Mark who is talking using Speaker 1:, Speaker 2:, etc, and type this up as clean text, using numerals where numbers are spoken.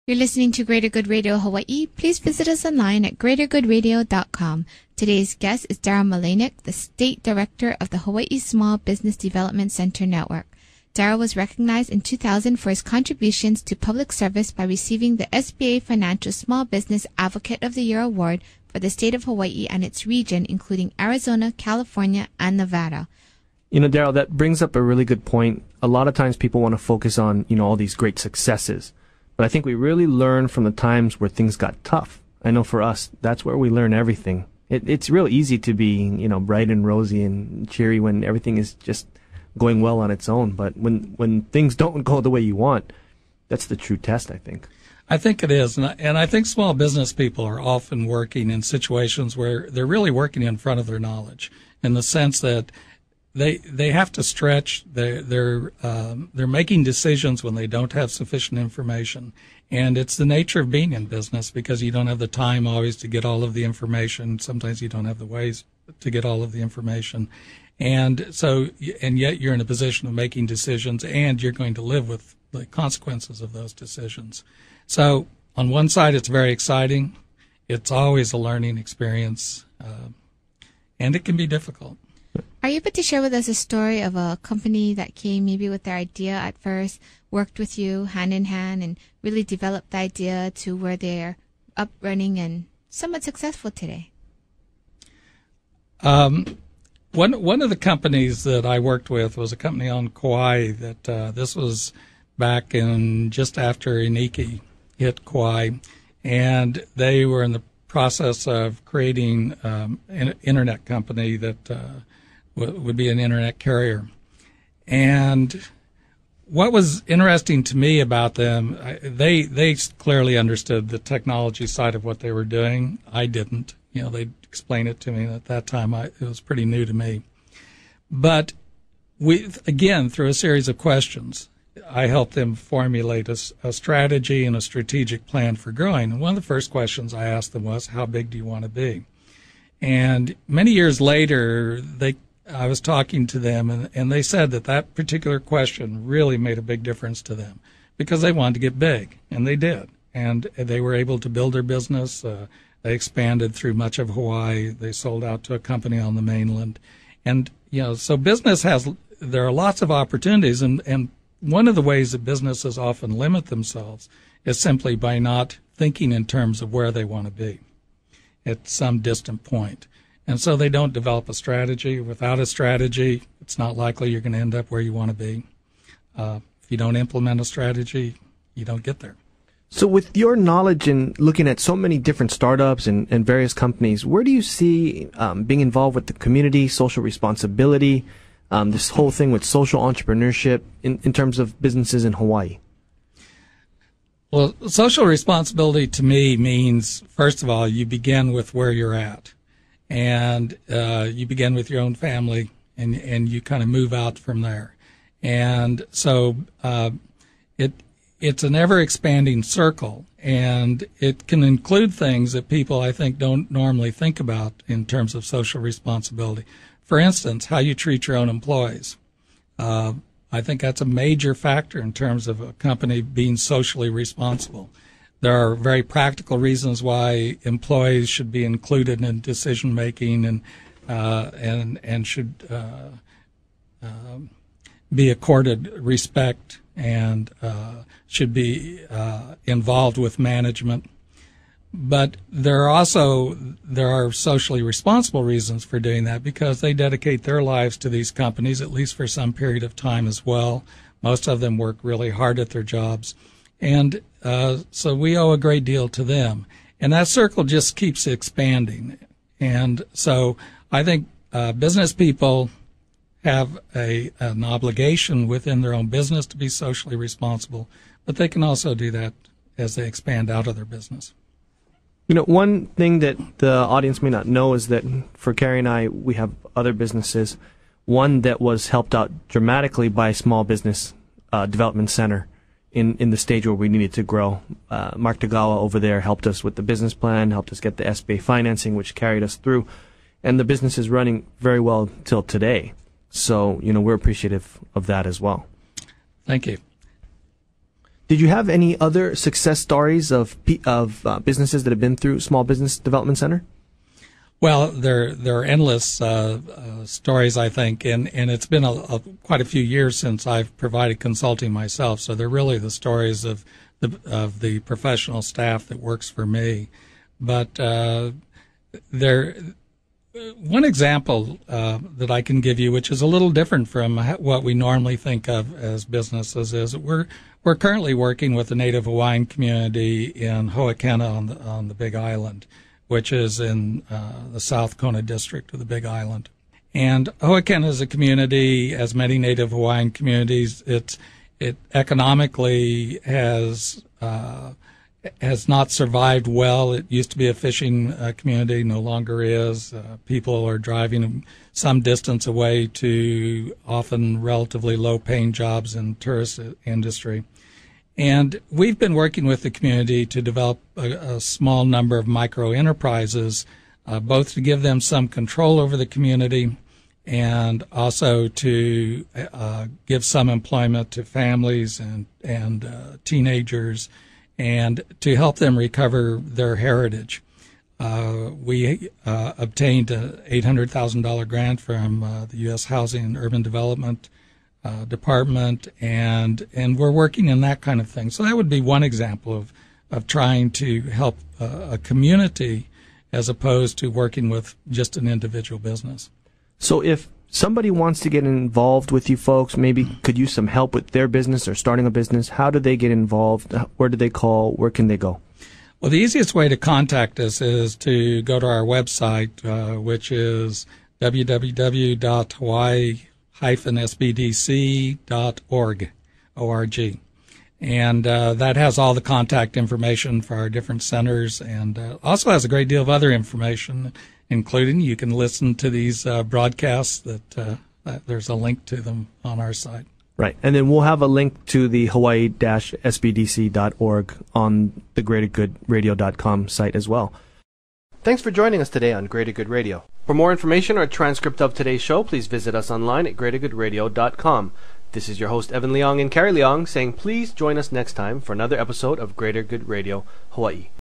Speaker 1: You're listening to Greater Good Radio Hawaii. Please visit us online at greatergoodradio.com. Today's guest is Darryl Mleynek, the State Director of the Hawaii Small Business Development Center Network. Darryl was recognized in 2000 for his contributions to public service by receiving the SBA Financial Small Business Advocate of the Year Award for the state of Hawaii and its region, including Arizona, California, and Nevada.
Speaker 2: You know, Darryl, that brings up a really good point. A lot of times people want to focus on, all these great successes. But I think we really learn from the times where things got tough. I know for us, that's where we learn everything. It's real easy to be, bright and rosy and cheery when everything is just going well on its own. But when things don't go the way you want, that's the true test, I think.
Speaker 3: I think it is. And I think small business people are often working in situations where they're really working in front of their knowledge, in the sense that they have to stretch. They're making decisions when they don't have sufficient information, and it's the nature of being in business because you don't have the time always to get all of the information. Sometimes you don't have the ways to get all of the information, and yet you're in a position of making decisions, and you're going to live with the consequences of those decisions. So on one side, it's very exciting. It's always a learning experience, and it can be difficult.
Speaker 1: Are you able to share with us a story of a company that came maybe with their idea at first, worked with you hand in hand, and really developed the idea to where they're up running and somewhat successful today?
Speaker 3: One of the companies that I worked with was a company on Kauai that this was back in just after Iniki hit Kauai, and they were in the process of creating an internet company that would be an internet carrier. And what was interesting to me about them, they clearly understood the technology side of what they were doing. I didn't. They'd explain it to me. At that time, it was pretty new to me. But again, through a series of questions, I helped them formulate a strategy and a strategic plan for growing. And one of the first questions I asked them was, how big do you want to be? And many years later, I was talking to them, and they said that particular question really made a big difference to them because they wanted to get big, and they did. And they were able to build their business. They expanded through much of Hawaii. They sold out to a company on the mainland. And, so there are lots of opportunities, and one of the ways that businesses often limit themselves is simply by not thinking in terms of where they want to be at some distant point. And so they don't develop a strategy. Without a strategy, it's not likely you're going to end up where you want to be. If you don't implement a strategy, you don't get there.
Speaker 2: So with your knowledge and looking at so many different startups and various companies, where do you see being involved with the community, social responsibility, this whole thing with social entrepreneurship in terms of businesses in Hawaii?
Speaker 3: Well, social responsibility to me means, first of all, you begin with where you're at. And you begin with your own family, and you kind of move out from there. And so it's an ever-expanding circle, and it can include things that people, I think, don't normally think about in terms of social responsibility. For instance, how you treat your own employees. I think that's a major factor in terms of a company being socially responsible. There are very practical reasons why employees should be included in decision making and should be accorded respect and should be involved with management. But there are socially responsible reasons for doing that because they dedicate their lives to these companies, at least for some period of time as well. Most of them work really hard at their jobs. And so we owe a great deal to them. And that circle just keeps expanding. And so I think business people have an obligation within their own business to be socially responsible, but they can also do that as they expand out of their business.
Speaker 2: One thing that the audience may not know is that for Carrie and I, we have other businesses. One that was helped out dramatically by Small Business Development Center in the stage where we needed to grow. Mark Tagawa over there helped us with the business plan, helped us get the SBA financing, which carried us through. And the business is running very well till today. So, we're appreciative of that as well.
Speaker 3: Thank you.
Speaker 2: Did you have any other success stories of businesses that have been through Small Business Development Center?
Speaker 3: Well, there are endless stories, I think, and it's been quite a few years since I've provided consulting myself. So they're really the stories of the professional staff that works for me. But one example that I can give you, which is a little different from what we normally think of as businesses, is we're currently working with the Native Hawaiian community in Ho'okena on the Big Island, which is in the South Kona district of the Big Island. And Ho'okena is a community, as many Native Hawaiian communities. It economically has not survived well. It used to be a fishing community, no longer is. People are driving some distance away to often relatively low-paying jobs in the tourist industry. And we've been working with the community to develop a small number of micro-enterprises, both to give them some control over the community and also to give some employment to families and teenagers and to help them recover their heritage. We obtained an $800,000 grant from the U.S. Housing and Urban Development Department, and we're working in that kind of thing. So that would be one example of trying to help a community as opposed to working with just an individual business.
Speaker 2: So if somebody wants to get involved with you folks, maybe could use some help with their business or starting a business, how do they get involved? Where do they call? Where can they go?
Speaker 3: Well, the easiest way to contact us is to go to our website, which is www.hawaii-sbdc.org, O-R-G. And that has all the contact information for our different centers, and also has a great deal of other information, including you can listen to these broadcasts that there's a link to them on our site.
Speaker 2: Right. And then we'll have a link to the Hawaii-SBDC.org on the GreaterGoodRadio.com site as well. Thanks for joining us today on Greater Good Radio. For more information or a transcript of today's show, please visit us online at GreaterGoodRadio.com. This is your host, Evan Leong and Carrie Leong, saying please join us next time for another episode of Greater Good Radio Hawaii.